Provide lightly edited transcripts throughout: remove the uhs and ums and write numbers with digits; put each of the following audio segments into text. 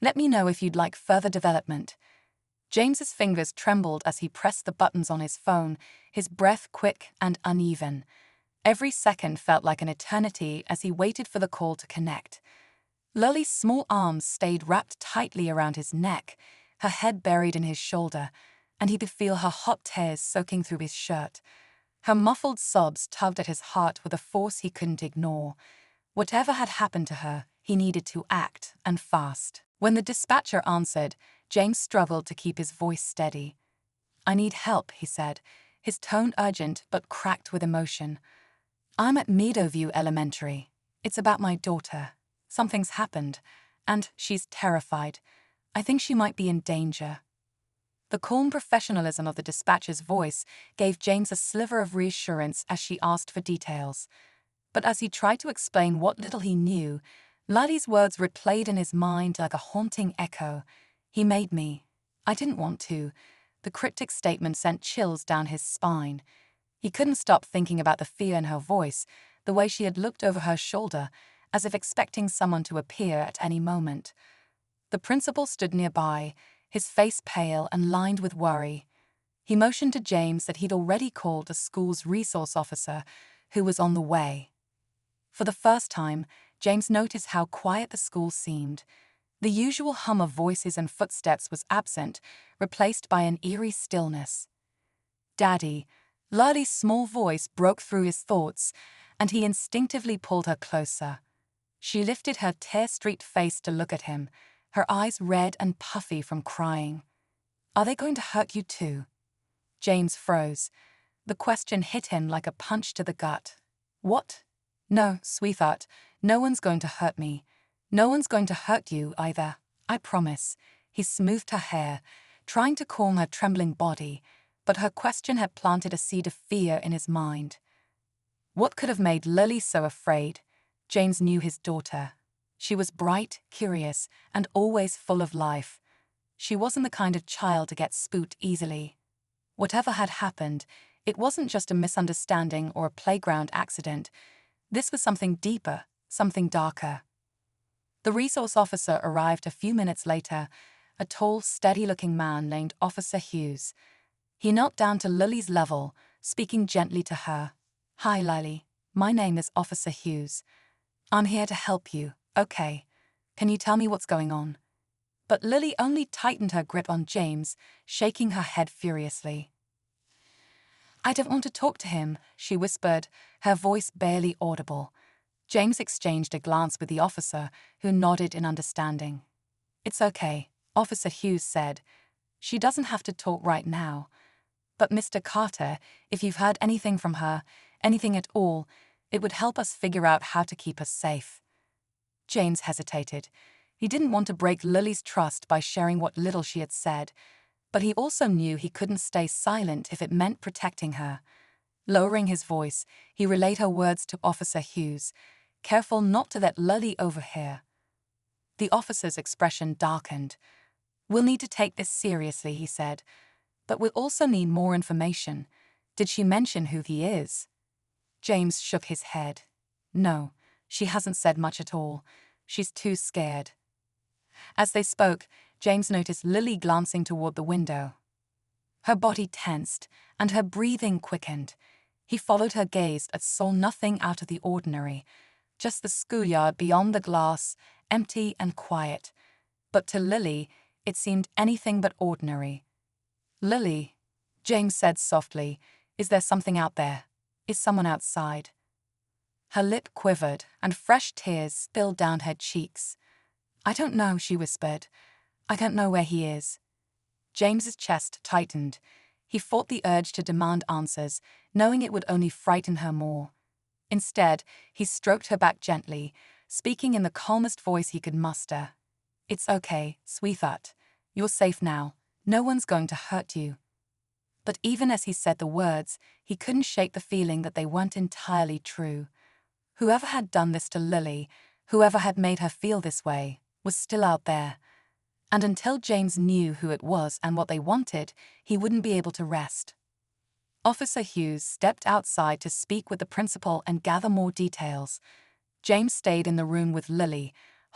Let me know if you'd like further development." James's fingers trembled as he pressed the buttons on his phone, his breath quick and uneven. Every second felt like an eternity as he waited for the call to connect. Lily's small arms stayed wrapped tightly around his neck, her head buried in his shoulder, and he could feel her hot tears soaking through his shirt. Her muffled sobs tugged at his heart with a force he couldn't ignore. Whatever had happened to her, he needed to act, and fast. When the dispatcher answered, James struggled to keep his voice steady. "I need help," he said, his tone urgent but cracked with emotion. "I'm at Meadowview Elementary. It's about my daughter. Something's happened, and she's terrified. I think she might be in danger." The calm professionalism of the dispatcher's voice gave James a sliver of reassurance as she asked for details. But as he tried to explain what little he knew, Lily's words replayed in his mind like a haunting echo. "He made me. I didn't want to." The cryptic statement sent chills down his spine. He couldn't stop thinking about the fear in her voice, the way she had looked over her shoulder, as if expecting someone to appear at any moment. The principal stood nearby, his face pale and lined with worry. He motioned to James that he'd already called the school's resource officer, who was on the way. For the first time, James noticed how quiet the school seemed. The usual hum of voices and footsteps was absent, replaced by an eerie stillness. "Daddy," Lily's small voice broke through his thoughts, and he instinctively pulled her closer. She lifted her tear-streaked face to look at him, her eyes red and puffy from crying. "Are they going to hurt you too?" James froze. The question hit him like a punch to the gut. "What?" "No, sweetheart, no one's going to hurt me. No one's going to hurt you either, I promise." He smoothed her hair, trying to calm her trembling body, but her question had planted a seed of fear in his mind. What could have made Lily so afraid? James knew his daughter. She was bright, curious, and always full of life. She wasn't the kind of child to get spooked easily. Whatever had happened, it wasn't just a misunderstanding or a playground accident. This was something deeper, something darker. The resource officer arrived a few minutes later, a tall, steady-looking man named Officer Hughes. He knelt down to Lily's level, speaking gently to her. "Hi, Lily. My name is Officer Hughes. I'm here to help you, okay? Can you tell me what's going on?" But Lily only tightened her grip on James, shaking her head furiously. "I don't want to talk to him," she whispered, her voice barely audible. James exchanged a glance with the officer, who nodded in understanding. "It's okay," Officer Hughes said. "She doesn't have to talk right now. But Mr. Carter, if you've heard anything from her, anything at all, it would help us figure out how to keep her safe." James hesitated. He didn't want to break Lily's trust by sharing what little she had said, but he also knew he couldn't stay silent if it meant protecting her. Lowering his voice, he relayed her words to Officer Hughes, careful not to let Lily overhear. The officer's expression darkened. "We'll need to take this seriously," he said, "but we'll also need more information. Did she mention who he is?" James shook his head. "No, she hasn't said much at all. She's too scared." As they spoke, James noticed Lily glancing toward the window. Her body tensed, and her breathing quickened. He followed her gaze and saw nothing out of the ordinary, just the schoolyard beyond the glass, empty and quiet. But to Lily, it seemed anything but ordinary. "Lily," James said softly, "is there something out there? Is someone outside?" Her lip quivered, and fresh tears spilled down her cheeks. "I don't know," she whispered. "I don't know where he is." James's chest tightened. He fought the urge to demand answers, knowing it would only frighten her more. Instead, he stroked her back gently, speaking in the calmest voice he could muster. "It's okay, sweetheart. You're safe now. No one's going to hurt you." But even as he said the words, he couldn't shake the feeling that they weren't entirely true. Whoever had done this to Lily, whoever had made her feel this way, was still out there. And until James knew who it was and what they wanted, he wouldn't be able to rest. Officer Hughes stepped outside to speak with the principal and gather more details. James stayed in the room with Lily,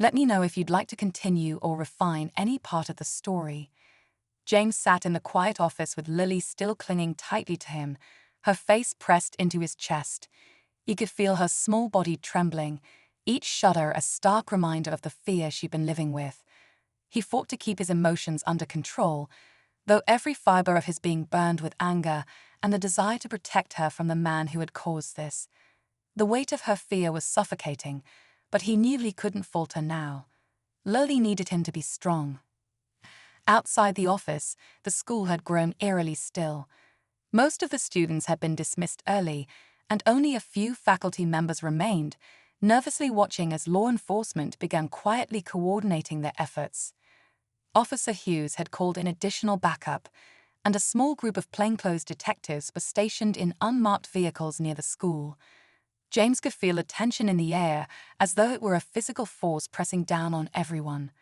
Let me know if you'd like to continue or refine any part of the story. James sat in the quiet office with Lily still clinging tightly to him, her face pressed into his chest. He could feel her small body trembling, each shudder a stark reminder of the fear she'd been living with. He fought to keep his emotions under control, though every fiber of his being burned with anger and the desire to protect her from the man who had caused this. The weight of her fear was suffocating, but he knew he couldn't falter now. Lily needed him to be strong. Outside the office, the school had grown eerily still. Most of the students had been dismissed early, and only a few faculty members remained, nervously watching as law enforcement began quietly coordinating their efforts. Officer Hughes had called in additional backup, and a small group of plainclothes detectives were stationed in unmarked vehicles near the school. James could feel a tension in the air, as though it were a physical force pressing down on everyone.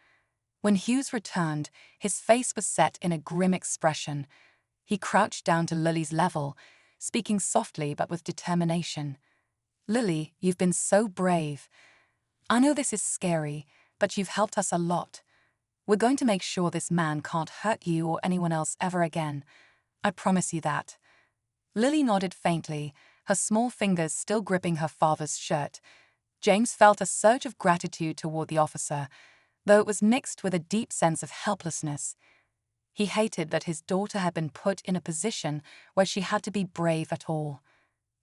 When Hughes returned, his face was set in a grim expression. He crouched down to Lily's level, speaking softly but with determination. "Lily, you've been so brave. I know this is scary, but you've helped us a lot. We're going to make sure this man can't hurt you or anyone else ever again. I promise you that." Lily nodded faintly, her small fingers still gripping her father's shirt. James felt a surge of gratitude toward the officer, though it was mixed with a deep sense of helplessness. He hated that his daughter had been put in a position where she had to be brave at all.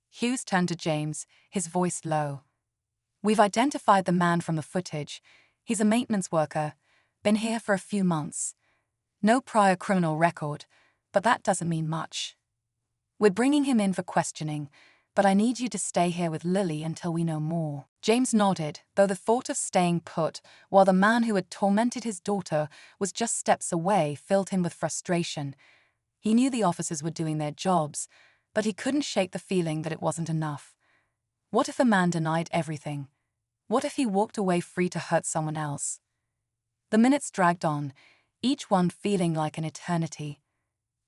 Hughes turned to James, his voice low. "We've identified the man from the footage. He's a maintenance worker, been here for a few months. No prior criminal record, but that doesn't mean much. We're bringing him in for questioning, but I need you to stay here with Lily until we know more." James nodded, though the thought of staying put while the man who had tormented his daughter was just steps away filled him with frustration. He knew the officers were doing their jobs, but he couldn't shake the feeling that it wasn't enough. What if the man denied everything? What if he walked away free to hurt someone else? The minutes dragged on, each one feeling like an eternity.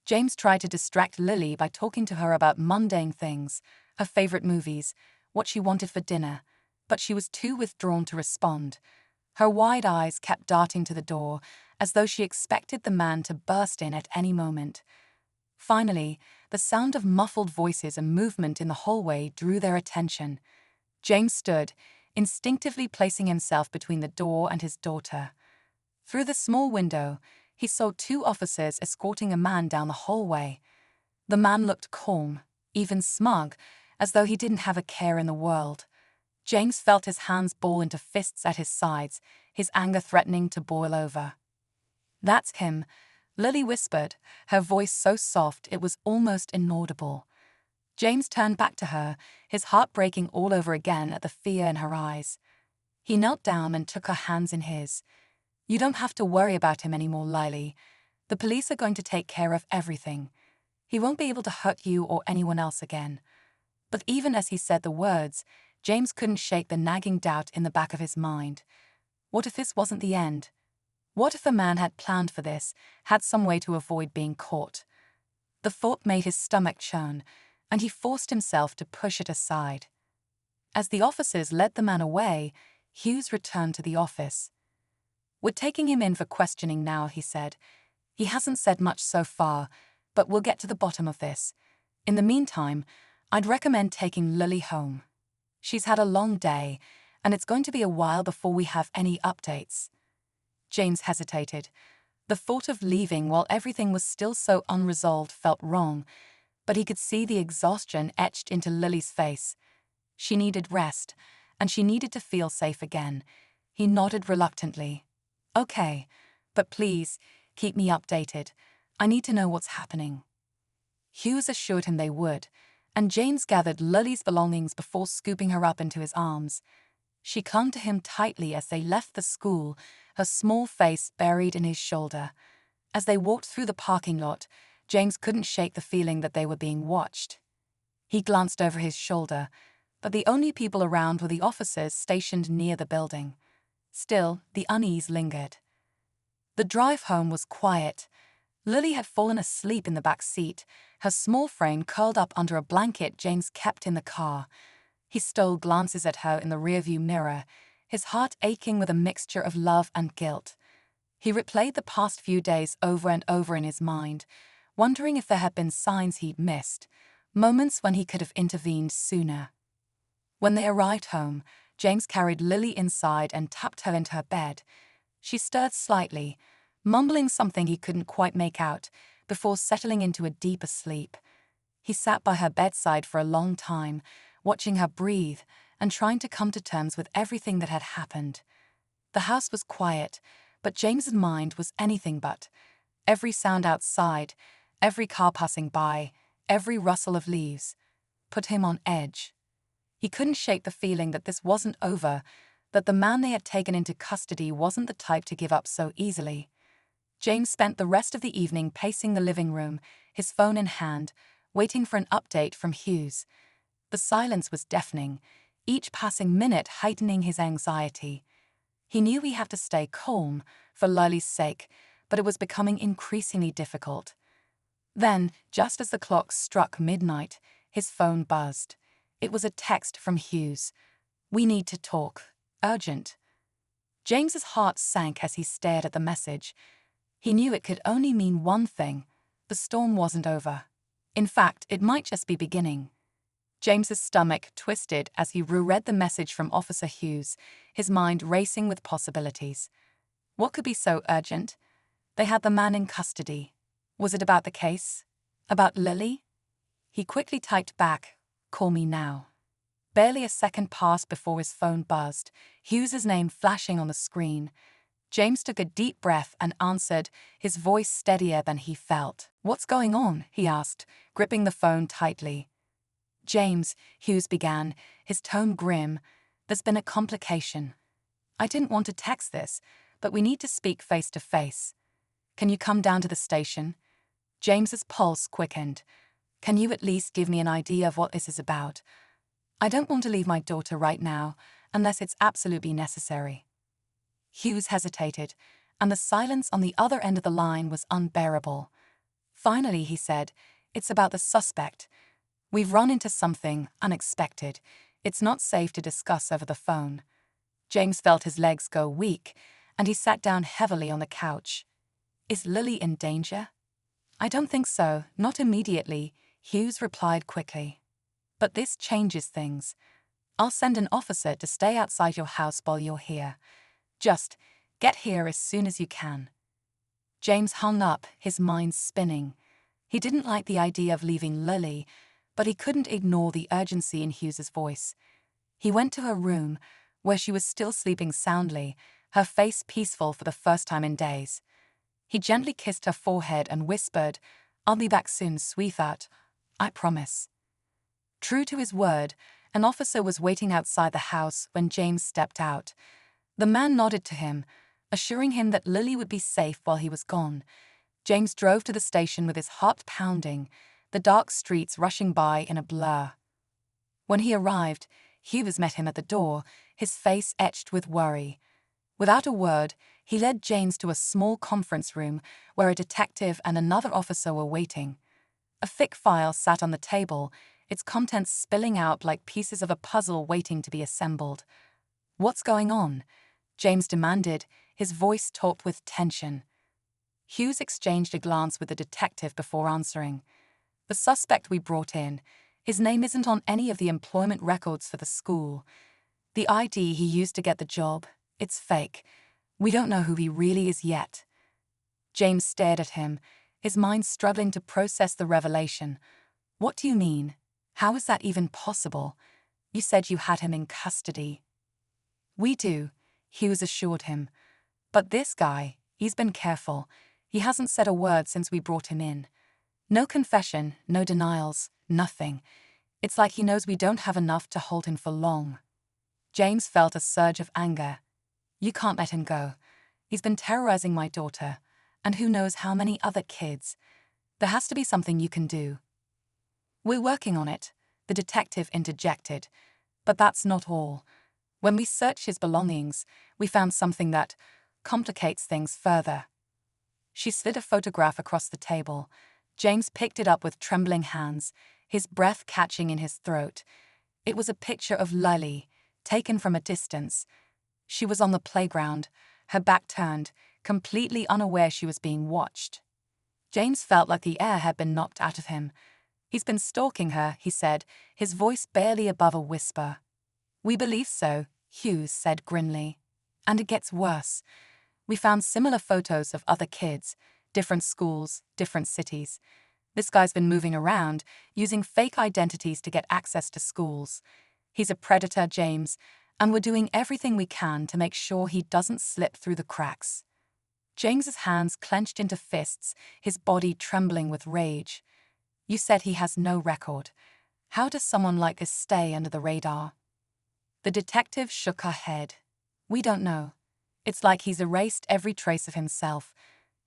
James tried to distract Lily by talking to her about mundane things, her favorite movies, what she wanted for dinner, but she was too withdrawn to respond. Her wide eyes kept darting to the door, as though she expected the man to burst in at any moment. Finally, the sound of muffled voices and movement in the hallway drew their attention. James stood, instinctively placing himself between the door and his daughter. Through the small window, he saw two officers escorting a man down the hallway. The man looked calm, even smug, as though he didn't have a care in the world. James felt his hands ball into fists at his sides, his anger threatening to boil over. "That's him," Lily whispered, her voice so soft it was almost inaudible. James turned back to her, his heart breaking all over again at the fear in her eyes. He knelt down and took her hands in his. "You don't have to worry about him anymore, Lily. The police are going to take care of everything. He won't be able to hurt you or anyone else again." But even as he said the words, James couldn't shake the nagging doubt in the back of his mind. What if this wasn't the end? What if the man had planned for this, had some way to avoid being caught? The thought made his stomach churn, and he forced himself to push it aside. As the officers led the man away, Hughes returned to the office. "We're taking him in for questioning now," he said. "He hasn't said much so far, but we'll get to the bottom of this. In the meantime, I'd recommend taking Lily home. She's had a long day, and it's going to be a while before we have any updates." James hesitated. The thought of leaving while everything was still so unresolved felt wrong, but he could see the exhaustion etched into Lily's face. She needed rest, and she needed to feel safe again. He nodded reluctantly. "Okay, but please, keep me updated. I need to know what's happening." Hughes assured him they would, and James gathered Lily's belongings before scooping her up into his arms. She clung to him tightly as they left the school, her small face buried in his shoulder. As they walked through the parking lot, James couldn't shake the feeling that they were being watched. He glanced over his shoulder, but the only people around were the officers stationed near the building. Still, the unease lingered. The drive home was quiet. Lily had fallen asleep in the back seat, her small frame curled up under a blanket James kept in the car. He stole glances at her in the rearview mirror, his heart aching with a mixture of love and guilt. He replayed the past few days over and over in his mind, wondering if there had been signs he'd missed, moments when he could have intervened sooner. When they arrived home, James carried Lily inside and tucked her into her bed. She stirred slightly, mumbling something he couldn't quite make out, before settling into a deeper sleep. He sat by her bedside for a long time, watching her breathe and trying to come to terms with everything that had happened. The house was quiet, but James's mind was anything but. Every sound outside, every car passing by, every rustle of leaves, put him on edge. He couldn't shake the feeling that this wasn't over, that the man they had taken into custody wasn't the type to give up so easily. James spent the rest of the evening pacing the living room, his phone in hand, waiting for an update from Hughes. The silence was deafening, each passing minute heightening his anxiety. He knew he had to stay calm for Lily's sake, but it was becoming increasingly difficult. Then, just as the clock struck midnight, his phone buzzed. It was a text from Hughes. "We need to talk. Urgent." James's heart sank as he stared at the message. He knew it could only mean one thing. The storm wasn't over. In fact, it might just be beginning. James's stomach twisted as he reread the message from Officer Hughes, his mind racing with possibilities. What could be so urgent? They had the man in custody. Was it about the case? About Lily? He quickly typed back, "Call me now." Barely a second passed before his phone buzzed, Hughes's name flashing on the screen. James took a deep breath and answered, his voice steadier than he felt. "What's going on?" he asked, gripping the phone tightly. "James," Hughes began, his tone grim, "there's been a complication. I didn't want to text this, but we need to speak face to face. Can you come down to the station?" James's pulse quickened. "Can you at least give me an idea of what this is about? I don't want to leave my daughter right now, unless it's absolutely necessary." Hughes hesitated, and the silence on the other end of the line was unbearable. Finally, he said, "It's about the suspect. We've run into something unexpected. It's not safe to discuss over the phone." James felt his legs go weak, and he sat down heavily on the couch. "Is Lily in danger?" "I don't think so, not immediately," Hughes replied quickly. "But this changes things. I'll send an officer to stay outside your house while you're here. Just get here as soon as you can." James hung up, his mind spinning. He didn't like the idea of leaving Lily, but he couldn't ignore the urgency in Hughes's voice. He went to her room, where she was still sleeping soundly, her face peaceful for the first time in days. He gently kissed her forehead and whispered, "I'll be back soon, sweetheart. I promise." True to his word, an officer was waiting outside the house when James stepped out. The man nodded to him, assuring him that Lily would be safe while he was gone. James drove to the station with his heart pounding, the dark streets rushing by in a blur. When he arrived, Hughes met him at the door, his face etched with worry. Without a word, he led James to a small conference room where a detective and another officer were waiting. A thick file sat on the table, its contents spilling out like pieces of a puzzle waiting to be assembled. "What's going on?" James demanded, his voice taut with tension. Hughes exchanged a glance with the detective before answering. "The suspect we brought in, his name isn't on any of the employment records for the school. The ID he used to get the job, it's fake. We don't know who he really is yet." James stared at him, his mind struggling to process the revelation. "What do you mean? How is that even possible? You said you had him in custody." "We do," Hughes assured him. "But this guy, he's been careful. He hasn't said a word since we brought him in. No confession, no denials, nothing. It's like he knows we don't have enough to hold him for long." James felt a surge of anger. "You can't let him go. He's been terrorizing my daughter, and who knows how many other kids. There has to be something you can do." "We're working on it," the detective interjected. "But that's not all. When we searched his belongings, we found something that complicates things further." She slid a photograph across the table. James picked it up with trembling hands, his breath catching in his throat. It was a picture of Lily, taken from a distance. She was on the playground, her back turned, completely unaware she was being watched. James felt like the air had been knocked out of him. "He's been stalking her," he said, his voice barely above a whisper. "We believe so," Hughes said grimly. "And it gets worse. We found similar photos of other kids, different schools, different cities. This guy's been moving around, using fake identities to get access to schools. He's a predator, James, and we're doing everything we can to make sure he doesn't slip through the cracks." James's hands clenched into fists, his body trembling with rage. "You said he has no record. How does someone like this stay under the radar?" The detective shook her head. "We don't know. It's like he's erased every trace of himself.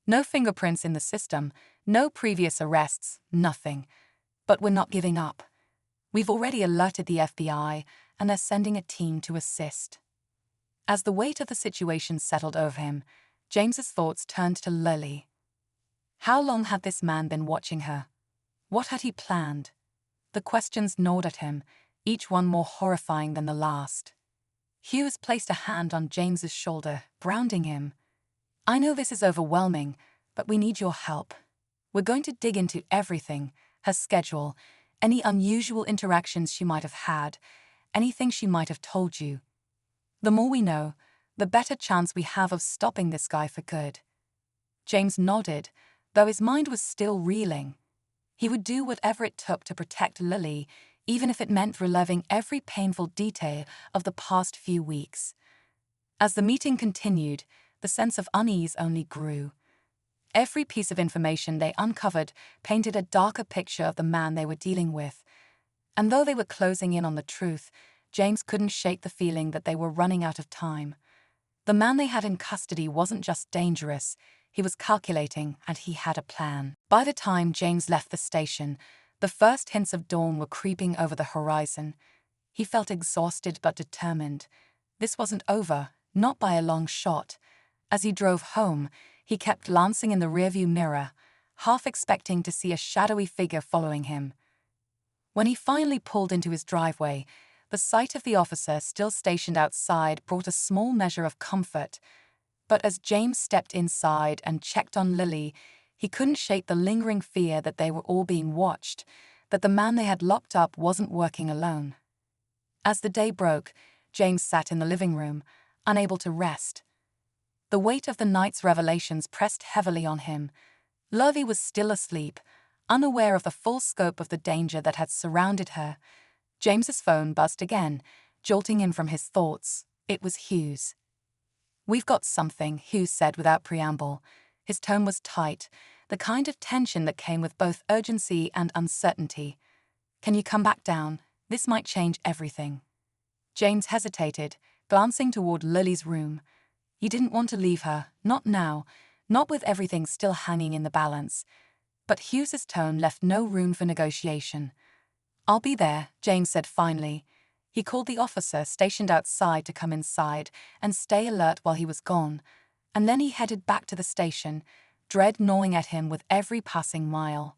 No fingerprints in the system, no previous arrests, nothing. But we're not giving up. We've already alerted the FBI, and they're sending a team to assist." As the weight of the situation settled over him, James's thoughts turned to Lily. How long had this man been watching her? What had he planned? The questions gnawed at him, each one more horrifying than the last. Hughes placed a hand on James's shoulder, grounding him. "I know this is overwhelming, but we need your help. We're going to dig into everything, her schedule, any unusual interactions she might have had, anything she might have told you. The more we know, the better chance we have of stopping this guy for good." James nodded, though his mind was still reeling. He would do whatever it took to protect Lily, even if it meant reliving every painful detail of the past few weeks. As the meeting continued, the sense of unease only grew. Every piece of information they uncovered painted a darker picture of the man they were dealing with. And though they were closing in on the truth, James couldn't shake the feeling that they were running out of time. The man they had in custody wasn't just dangerous, he was calculating, and he had a plan. By the time James left the station, the first hints of dawn were creeping over the horizon. He felt exhausted but determined. This wasn't over, not by a long shot. As he drove home, he kept glancing in the rearview mirror, half expecting to see a shadowy figure following him. When he finally pulled into his driveway, the sight of the officer still stationed outside brought a small measure of comfort. But as James stepped inside and checked on Lily, he couldn't shake the lingering fear that they were all being watched, that the man they had locked up wasn't working alone. As the day broke, James sat in the living room, unable to rest. The weight of the night's revelations pressed heavily on him. Lily was still asleep, unaware of the full scope of the danger that had surrounded her. James's phone buzzed again, jolting him from his thoughts. It was Hughes. "We've got something," Hughes said without preamble. His tone was tight, the kind of tension that came with both urgency and uncertainty. "Can you come back down? This might change everything." James hesitated, glancing toward Lily's room. He didn't want to leave her, not now, not with everything still hanging in the balance. But Hughes's tone left no room for negotiation. "I'll be there," James said finally. He called the officer stationed outside to come inside and stay alert while he was gone, and then he headed back to the station, dread gnawing at him with every passing mile.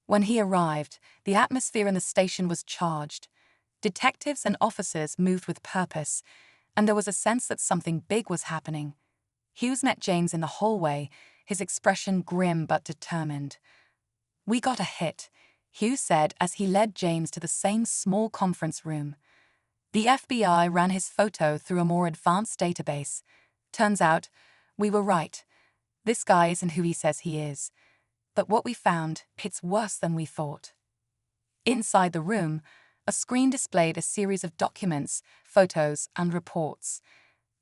When he arrived, the atmosphere in the station was charged. Detectives and officers moved with purpose, and there was a sense that something big was happening. Hughes met James in the hallway, his expression grim but determined. "We got a hit," Hughes said as he led James to the same small conference room. The FBI ran his photo through a more advanced database. Turns out, we were right. This guy isn't who he says he is. But what we found, it's worse than we thought. Inside the room, a screen displayed a series of documents, photos, and reports.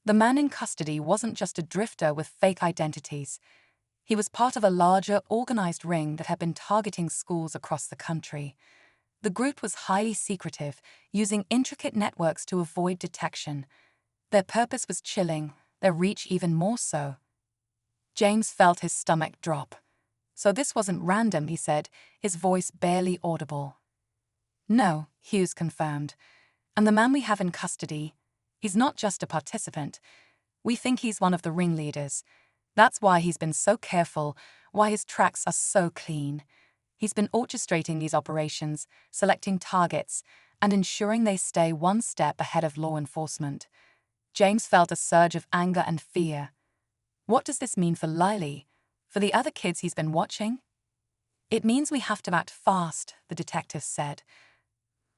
The man in custody wasn't just a drifter with fake identities. He was part of a larger, organized ring that had been targeting schools across the country. The group was highly secretive, using intricate networks to avoid detection. Their purpose was chilling, their reach even more so. James felt his stomach drop. "So this wasn't random," he said, his voice barely audible. "No," Hughes confirmed. "And the man we have in custody, he's not just a participant. We think he's one of the ringleaders. That's why he's been so careful, why his tracks are so clean. He's been orchestrating these operations, selecting targets, and ensuring they stay one step ahead of law enforcement." James felt a surge of anger and fear. What does this mean for Lily? For the other kids he's been watching? It means we have to act fast, the detective said.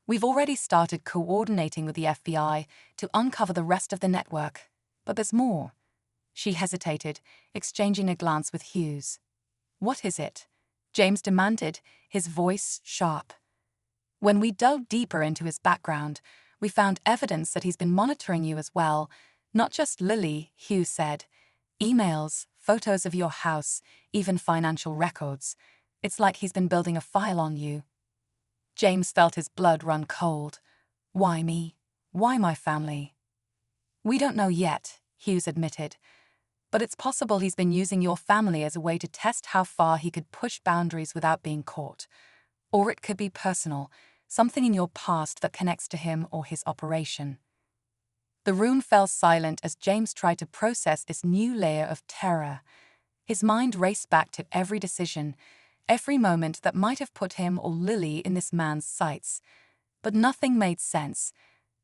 We've already started coordinating with the FBI to uncover the rest of the network, but there's more. She hesitated, exchanging a glance with Hughes. What is it? James demanded, his voice sharp. When we dug deeper into his background, we found evidence that he's been monitoring you as well. Not just Lily, Hughes said. Emails, photos of your house, even financial records. It's like he's been building a file on you. James felt his blood run cold. Why me? Why my family? We don't know yet, Hughes admitted. But it's possible he's been using your family as a way to test how far he could push boundaries without being caught. Or it could be personal, something in your past that connects to him or his operation. The room fell silent as James tried to process this new layer of terror. His mind raced back to every decision, every moment that might have put him or Lily in this man's sights. But nothing made sense.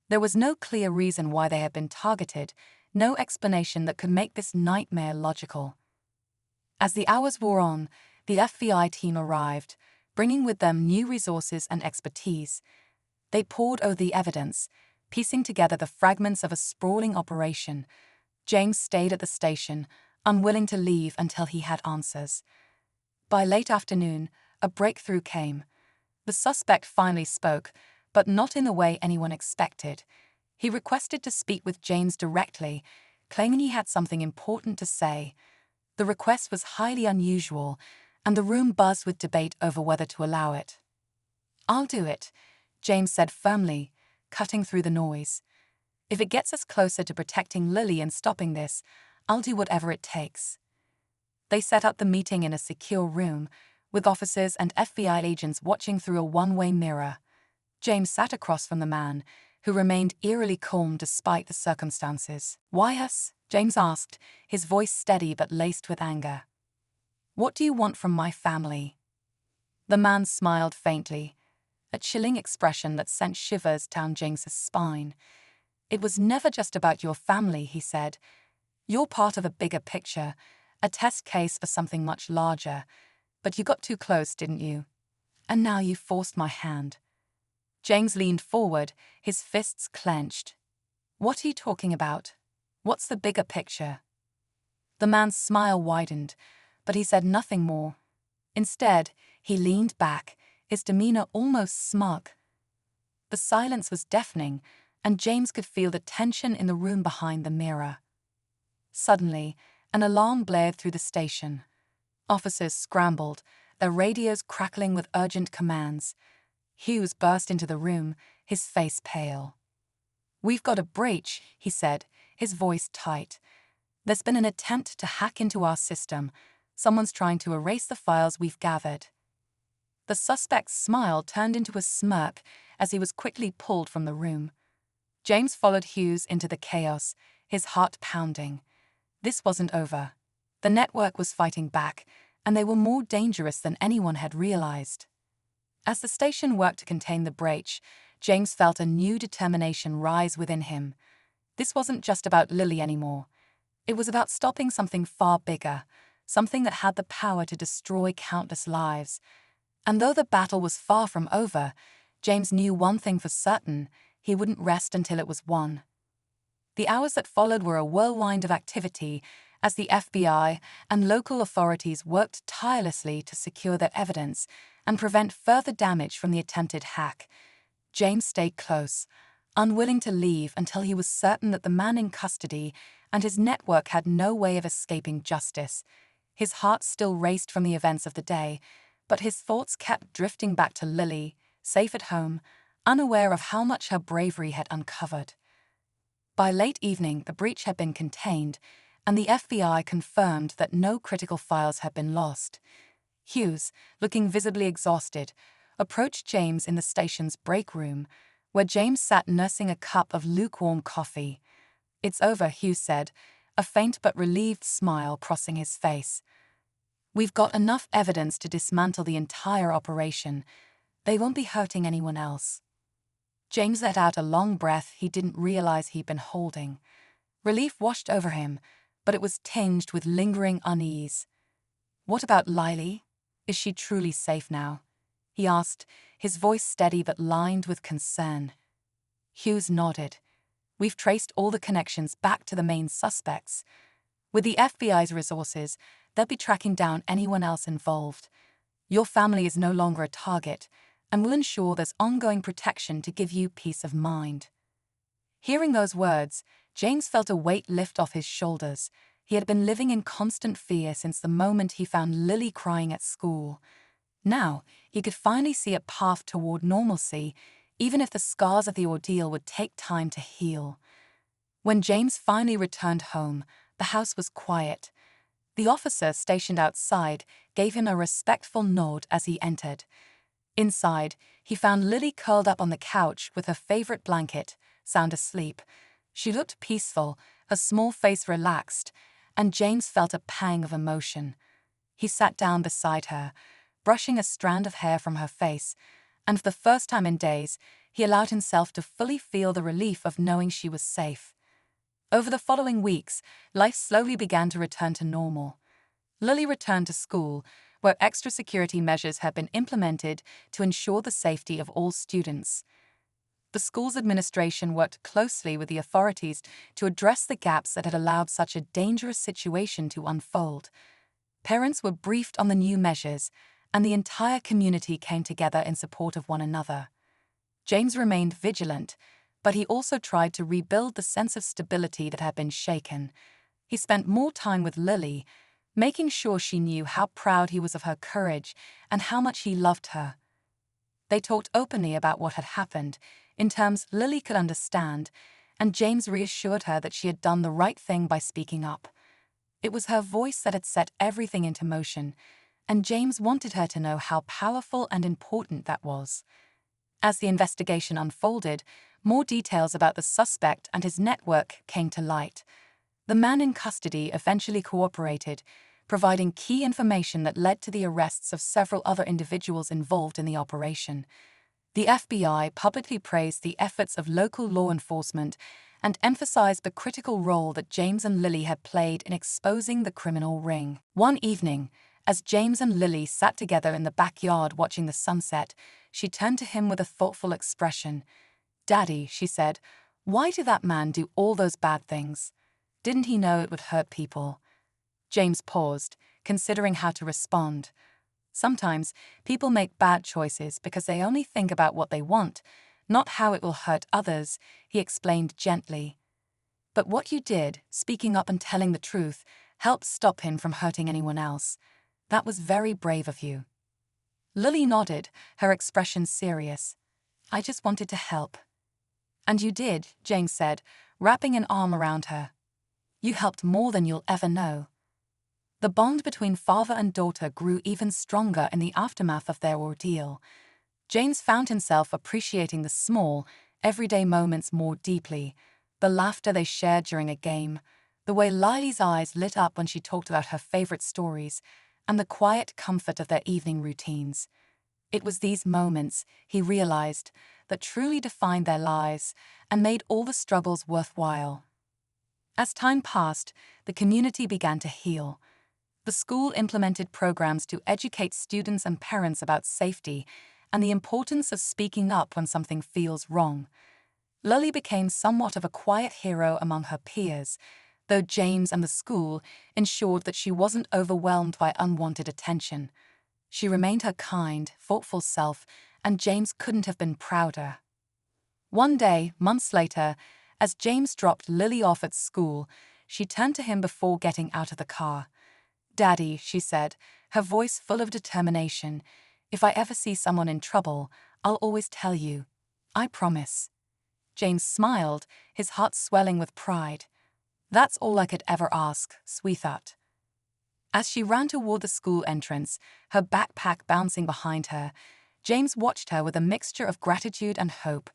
There was no clear reason why they had been targeted, no explanation that could make this nightmare logical. As the hours wore on, the FBI team arrived, bringing with them new resources and expertise. They pored over the evidence, piecing together the fragments of a sprawling operation. James stayed at the station, unwilling to leave until he had answers. By late afternoon, a breakthrough came. The suspect finally spoke, but not in the way anyone expected. He requested to speak with James directly, claiming he had something important to say. The request was highly unusual, and the room buzzed with debate over whether to allow it. I'll do it, James said firmly, cutting through the noise. If it gets us closer to protecting Lily and stopping this, I'll do whatever it takes. They set up the meeting in a secure room, with officers and FBI agents watching through a one-way mirror. James sat across from the man, who remained eerily calm despite the circumstances. Why us? James asked, his voice steady but laced with anger. What do you want from my family? The man smiled faintly, a chilling expression that sent shivers down James's spine. It was never just about your family, he said. You're part of a bigger picture, a test case for something much larger. But you got too close, didn't you? And now you've forced my hand. James leaned forward, his fists clenched. What are you talking about? What's the bigger picture? The man's smile widened, but he said nothing more. Instead, he leaned back, his demeanor almost smug. The silence was deafening, and James could feel the tension in the room behind the mirror. Suddenly, an alarm blared through the station. Officers scrambled, their radios crackling with urgent commands. Hughes burst into the room, his face pale. We've got a breach, he said, his voice tight. There's been an attempt to hack into our system. Someone's trying to erase the files we've gathered. The suspect's smile turned into a smirk as he was quickly pulled from the room. James followed Hughes into the chaos, his heart pounding. This wasn't over. The network was fighting back, and they were more dangerous than anyone had realized. As the station worked to contain the breach, James felt a new determination rise within him. This wasn't just about Lily anymore. It was about stopping something far bigger, something that had the power to destroy countless lives. And though the battle was far from over, James knew one thing for certain: he wouldn't rest until it was won. The hours that followed were a whirlwind of activity as the FBI and local authorities worked tirelessly to secure their evidence and prevent further damage from the attempted hack. James stayed close, unwilling to leave until he was certain that the man in custody and his network had no way of escaping justice. His heart still raced from the events of the day, but his thoughts kept drifting back to Lily, safe at home, unaware of how much her bravery had uncovered. By late evening, the breach had been contained, and the FBI confirmed that no critical files had been lost. Hughes, looking visibly exhausted, approached James in the station's break room, where James sat nursing a cup of lukewarm coffee. It's over, Hughes said, a faint but relieved smile crossing his face. We've got enough evidence to dismantle the entire operation. They won't be hurting anyone else. James let out a long breath he didn't realize he'd been holding. Relief washed over him, but it was tinged with lingering unease. "What about Lily? Is she truly safe now?" he asked, his voice steady but lined with concern. Hughes nodded. "We've traced all the connections back to the main suspects. With the FBI's resources, they'll be tracking down anyone else involved. Your family is no longer a target, and we'll ensure there's ongoing protection to give you peace of mind." Hearing those words, James felt a weight lift off his shoulders. He had been living in constant fear since the moment he found Lily crying at school. Now, he could finally see a path toward normalcy, even if the scars of the ordeal would take time to heal. When James finally returned home, the house was quiet. The officer stationed outside gave him a respectful nod as he entered. Inside, he found Lily curled up on the couch with her favorite blanket, sound asleep. She looked peaceful, her small face relaxed, and James felt a pang of emotion. He sat down beside her, brushing a strand of hair from her face, and for the first time in days, he allowed himself to fully feel the relief of knowing she was safe. Over the following weeks, life slowly began to return to normal. Lily returned to school, where extra security measures had been implemented to ensure the safety of all students. The school's administration worked closely with the authorities to address the gaps that had allowed such a dangerous situation to unfold. Parents were briefed on the new measures, and the entire community came together in support of one another. James remained vigilant, but he also tried to rebuild the sense of stability that had been shaken. He spent more time with Lily, making sure she knew how proud he was of her courage and how much he loved her. They talked openly about what had happened, in terms Lily could understand, and James reassured her that she had done the right thing by speaking up. It was her voice that had set everything into motion, and James wanted her to know how powerful and important that was. As the investigation unfolded, more details about the suspect and his network came to light. The man in custody eventually cooperated, providing key information that led to the arrests of several other individuals involved in the operation. The FBI publicly praised the efforts of local law enforcement and emphasized the critical role that James and Lily had played in exposing the criminal ring. One evening, as James and Lily sat together in the backyard watching the sunset, she turned to him with a thoughtful expression. "Daddy," she said, "why did that man do all those bad things? Didn't he know it would hurt people?" James paused, considering how to respond. Sometimes people make bad choices because they only think about what they want, not how it will hurt others, he explained gently. But what you did, speaking up and telling the truth, helped stop him from hurting anyone else. That was very brave of you. Lily nodded, her expression serious. "I just wanted to help." "And you did," James said, wrapping an arm around her. "You helped more than you'll ever know." The bond between father and daughter grew even stronger in the aftermath of their ordeal. James found himself appreciating the small, everyday moments more deeply, the laughter they shared during a game, the way Lily's eyes lit up when she talked about her favorite stories, and the quiet comfort of their evening routines. It was these moments, he realized, that truly defined their lives and made all the struggles worthwhile. As time passed, the community began to heal. The school implemented programs to educate students and parents about safety and the importance of speaking up when something feels wrong. Lily became somewhat of a quiet hero among her peers, though James and the school ensured that she wasn't overwhelmed by unwanted attention. She remained her kind, thoughtful self, and James couldn't have been prouder. One day, months later, as James dropped Lily off at school, she turned to him before getting out of the car. "Daddy," she said, her voice full of determination, "if I ever see someone in trouble, I'll always tell you. I promise." James smiled, his heart swelling with pride. "That's all I could ever ask, sweetheart." As she ran toward the school entrance, her backpack bouncing behind her, James watched her with a mixture of gratitude and hope.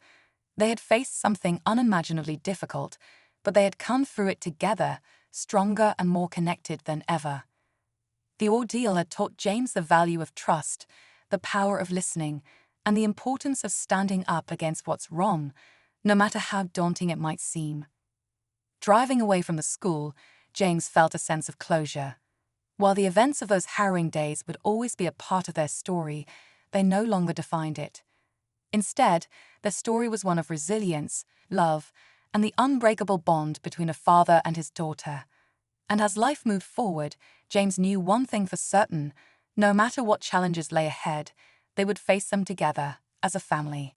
They had faced something unimaginably difficult, but they had come through it together, stronger and more connected than ever. The ordeal had taught James the value of trust, the power of listening, and the importance of standing up against what's wrong, no matter how daunting it might seem. Driving away from the school, James felt a sense of closure. While the events of those harrowing days would always be a part of their story, they no longer defined it. Instead, their story was one of resilience, love, and the unbreakable bond between a father and his daughter. And as life moved forward, James knew one thing for certain: no matter what challenges lay ahead, they would face them together as a family.